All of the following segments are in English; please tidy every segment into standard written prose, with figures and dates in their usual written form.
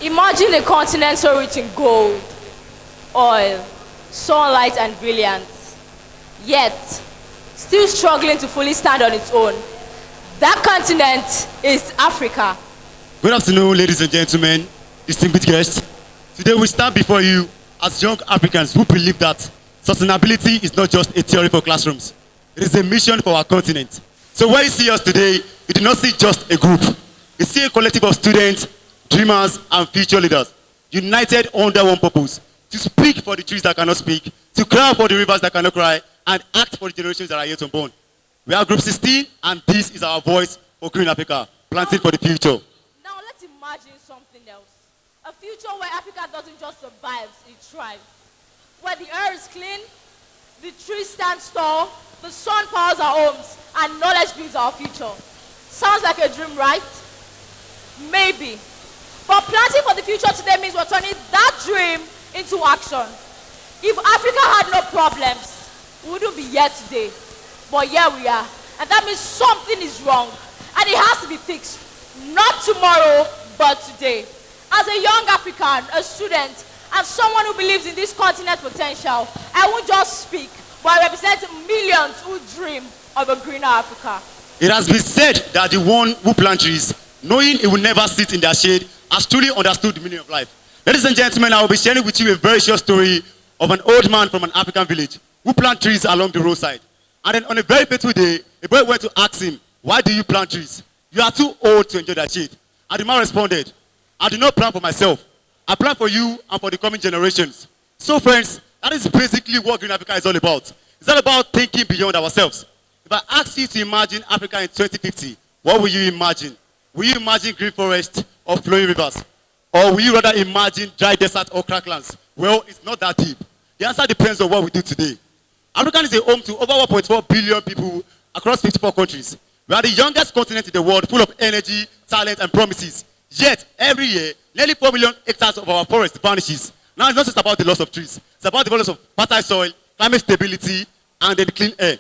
Imagine a continent so rich in gold, oil, sunlight, and brilliance, yet still struggling to fully stand on its own. That continent is Africa. Good afternoon, ladies and gentlemen, distinguished guests. Today we stand before you as young Africans who believe that sustainability is not just a theory for classrooms. It is a mission for our continent. So when you see us today, you do not see just a group. You see a collective of students, dreamers, and future leaders, united under one purpose: to speak for the trees that cannot speak, to cry for the rivers that cannot cry, and act for the generations that are yet unborn. We are Group 16, and this is our voice for Green Africa, planting for the future. Now let's imagine something else. A future where Africa doesn't just survive, it thrives. Where the air is clean, the trees stand tall, the sun powers our homes, and knowledge builds our future. Sounds like a dream, right? Maybe. But planting for the future today means we're turning that dream into action. If Africa had no problems, we wouldn't be here today. But here we are. And that means something is wrong. And it has to be fixed. Not tomorrow, but today. As a young African, a student, and someone who believes in this continent's potential, I won't just speak, but I represent millions who dream of a greener Africa. It has been said that the one who plants trees, knowing it will never sit in their shade, has truly understood the meaning of life. Ladies and gentlemen, I will be sharing with you a very short story of an old man from an African village who planted trees along the roadside. And then on a very fateful day, a boy went to ask him, "Why do you plant trees? You are too old to enjoy that shade." And the man responded, "I do not plant for myself. I plant for you and for the coming generations." So friends, that is basically what Green Africa is all about. It's all about thinking beyond ourselves. If I ask you to imagine Africa in 2050, what will you imagine? Will you imagine green forests or flowing rivers? Or will you rather imagine dry desert or cracklands? Well, it's not that deep. The answer depends on what we do today. Africa is a home to over 1.4 billion people across 54 countries. We are the youngest continent in the world, full of energy, talent, and promises. Yet, every year, nearly 4 million hectares of our forest vanishes. Now, it's not just about the loss of trees. It's about the loss of fertile soil, climate stability, and then clean air.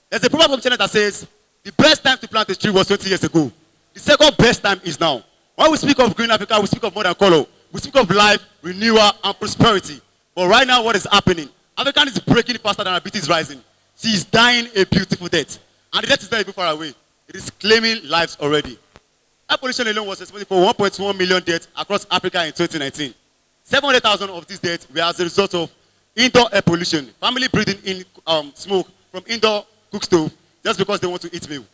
There's a proverb from China that says, the best time to plant a tree was 20 years ago. The second best time is now. When we speak of Green Africa, we speak of more than color. We speak of life, renewal, and prosperity. But right now, what is happening? Africa is breaking faster than her beat is rising. She is dying a beautiful death. And the death is not even far away. It is claiming lives already. Air pollution alone was responsible for 1.1 million deaths across Africa in 2019. 700,000 of these deaths were as a result of indoor air pollution, family breathing in smoke from indoor cook stove just because they want to eat meal.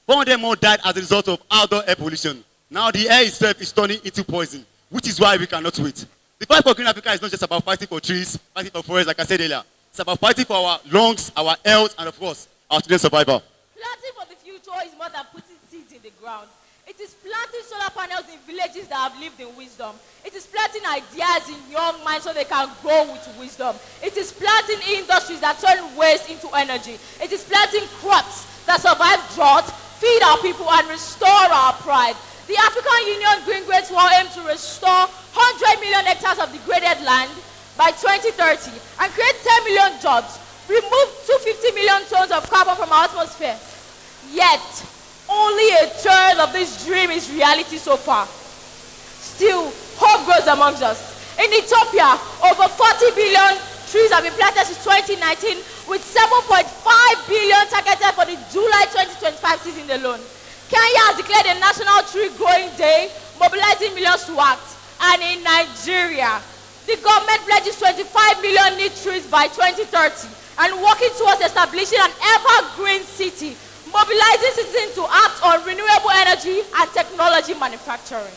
400 more died as a result of outdoor air pollution. Now the air itself is turning into poison, which is why we cannot wait. The fight for Green Africa is not just about fighting for trees, fighting for forests, like I said earlier. It's about fighting for our lungs, our health, and of course, our children's survival. Planting for the future is more than putting seeds in the ground. It is planting solar panels in villages that have lived in wisdom. It is planting ideas in young minds so they can grow with wisdom. It is planting industries that turn waste into energy. It is planting crops that survive drought, feed our people, and restore our pride. The African Union Green Grades will aim to restore 100 million hectares of degraded land by 2030 and create 10 million jobs, remove 250 million tons of carbon from our atmosphere. Yet, only a third of this dream is reality so far. Still, hope grows amongst us. In Ethiopia, over 40 billion trees have been planted since 2019, with 7.5 billion targeted for the July 2025 season alone. Kenya has declared a national tree growing day, mobilizing millions to act. And in Nigeria, the government pledges 25 million new trees by 2030 and working towards establishing an evergreen city, mobilizing citizens to act on renewable energy and technology manufacturing.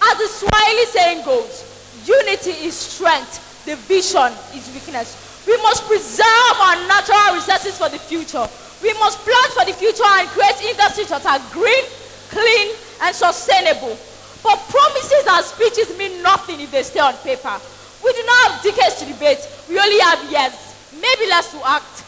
As the Swahili saying goes, unity is strength, division is weakness. We must preserve our natural resources for the future. We must plant for the future and create industries that are green, clean, and sustainable. But promises and speeches mean nothing if they stay on paper. We do not have decades to debate. We only have years, maybe less to act.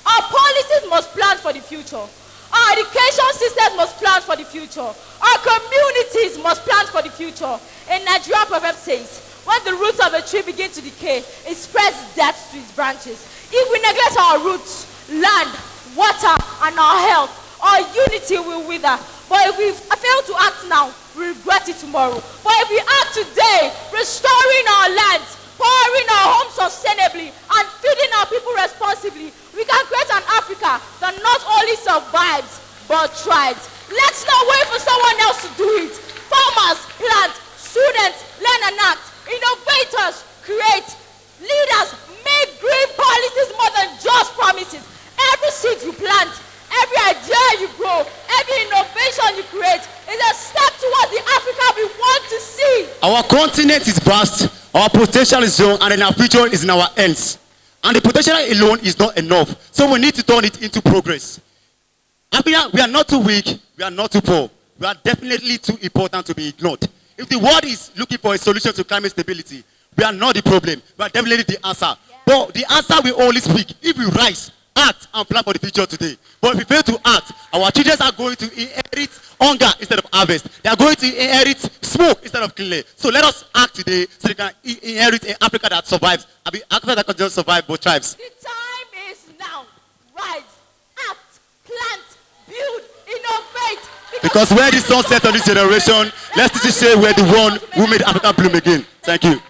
Our policies must plan for the future. Our education systems must plan for the future. Our communities must plan for the future. A Nigerian proverb says, when the roots of a tree begin to decay, it spreads death to its branches. If we neglect our roots, land, water, and our health, our unity will wither. But if we fail to act now, we regret it tomorrow. But if we act today, restoring our lands, powering our homes sustainably, and feeding our people responsibly, we can create an Africa that not only survives, but thrives. Let's not wait for someone else to do it. Farmers plant, students learn and act, innovators create, leaders make green policies more than just promises. Every seed you plant, every idea you grow, every innovation you create is a step towards the Africa we want to see. Our continent is vast, our potential is young, and then our future is in our hands. And the potential alone is not enough, so we need to turn it into progress. Africa, we are not too weak, we are not too poor. We are definitely too important to be ignored. If the world is looking for a solution to climate stability, we are not the problem, we are definitely the answer. But the answer will only speak if we rise, act, and plan for the future today. But if we fail to act, our children are going to inherit hunger instead of harvest. They are going to inherit smoke instead of clean. So let us act today so they can inherit an Africa that survives. An Africa that can just survive but thrives. The time is now. Rise, act, plant, build, innovate. Because when the sun sets on this generation, let's just say we're the one who made Africa bloom again. Thank you.